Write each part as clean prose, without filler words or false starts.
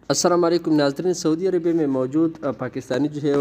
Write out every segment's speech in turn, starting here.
السلام علیکم ناظرین، سعودی عربیہ میں موجود پاکستانی جو ہے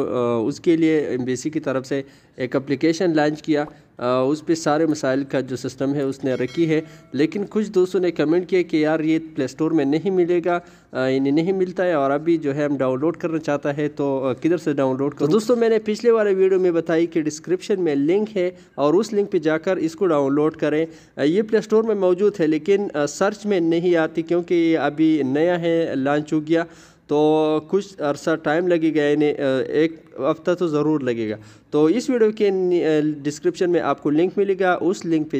اس کے لیے ایمبیسی کی طرف سے ایک اپلیکیشن لانچ کیا۔ اس پہ سارے مسائل کا جو سسٹم ہے اس نے رکھی ہے، لیکن کچھ دوستوں نے کمنٹ کیا کہ یار یہ پلے سٹور میں نہیں ملے گا، انہیں نہیں ملتا ہے، اور ابھی جو ہے ہم ڈاؤن لوڈ کرنا چاہتا ہے تو کدھر سے ڈاؤن لوڈ کروں؟ تو دوستوں میں نے پچھلے والے ویڈیو میں بتائی کہ ڈسکرپشن میں لنک ہے اور اس لنک پہ جا کر اس کو ڈاؤن لوڈ کریں۔ یہ پلے سٹور میں موجود ہے لیکن سرچ میں نہیں آتی کیونکہ یہ ابھی نیا ہے، لانچ ہو گیا، تو کچھ عرصہ ٹائم لگے گا، یعنی ایک ہفتہ تو ضرور لگے گا۔ تو اس ویڈیو کے ڈسکرپشن میں آپ کو لنک ملے گا، اس لنک پہ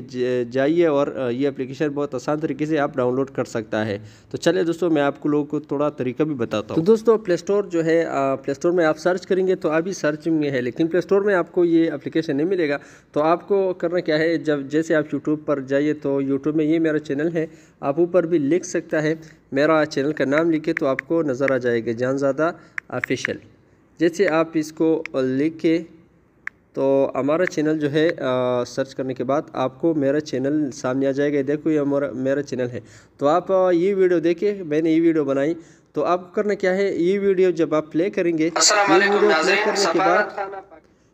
جائیے اور یہ اپلیکیشن بہت آسان طریقے سے آپ ڈاؤن لوڈ کر سکتا ہے۔ تو چلے دوستوں میں آپ کو لوگوں کو تھوڑا طریقہ بھی بتاتا ہوں۔ تو دوستوں پلے سٹور جو ہے، پلے سٹور میں آپ سرچ کریں گے تو ابھی سرچنگ میں ہے، لیکن پلے سٹور میں آپ کو یہ اپلیکیشن نہیں ملے گا۔ تو آپ کو کرنا کیا ہے، جیسے آپ یوٹیوب پر جائیے تو یوٹیوب میں یہ میرا چینل ہے، آپ اوپر بھی لکھ سکتا ہے، میرا چینل کا نام لکھے تو آپ کو نظر آ جائے گا، جانزادہ آفیشیل۔ جیسے آپ اس کو لکھے تو ہمارا چینل جو ہے سرچ کرنے کے بعد آپ کو میرا چینل سامنے آ جائے گا۔ دیکھو یہ میرا چینل ہے، تو آپ یہ ویڈیو دیکھیں، میں نے یہ ویڈیو بنائی، تو آپ کو کرنا کیا ہے، یہ ویڈیو جب آپ پلے کریں گے،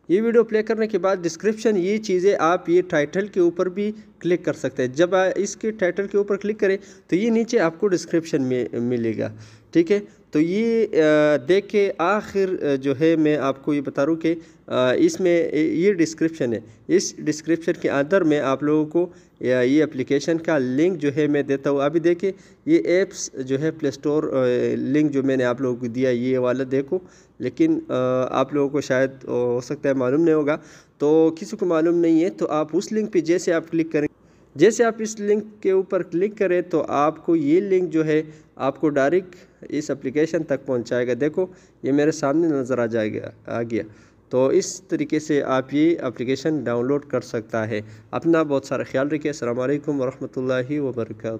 یہ ویڈیو پلے کرنے کے بعد ڈسکرپشن یہ چیزیں آپ یہ ٹائٹل کے اوپر بھی کلک کر سکتے ہیں۔ جب اس کے ٹائٹل کے اوپر کلک کریں تو یہ نیچے آپ کو ڈسکرپشن میں ملے گا، ٹھیک ہے؟ تو یہ دیکھ کے آخر جو ہے میں آپ کو یہ بتا رہا ہوں کہ اس میں یہ ڈسکرپشن ہے، اس ڈسکرپشن کے اندر میں آپ لوگوں کو یہ اپلیکیشن کا لنک جو ہے میں دیتا ہوں۔ ابھی دیکھیں یہ ایپس جو ہے پلے سٹور لنک جو میں نے آپ لوگوں کو دیا، یہ والا دیکھو، لیکن آپ لوگوں کو شاید ہو سکتا ہے معلوم نہیں ہوگا، تو کسی کو معلوم نہیں ہے تو آپ اس لنک پہ جیسے آپ کلک کریں، جیسے آپ اس لنک کے اوپر کلک کریں تو آپ کو یہ لنک جو ہے آپ کو ڈائریکٹ اس اپلیکیشن تک پہنچائے گا۔ دیکھو یہ میرے سامنے نظر آ گیا۔ تو اس طریقے سے آپ یہ اپلیکیشن ڈاؤن لوڈ کر سکتا ہے۔ اپنا بہت سارا خیال رکھیں۔ السلام علیکم ورحمۃ اللہ وبرکاتہ۔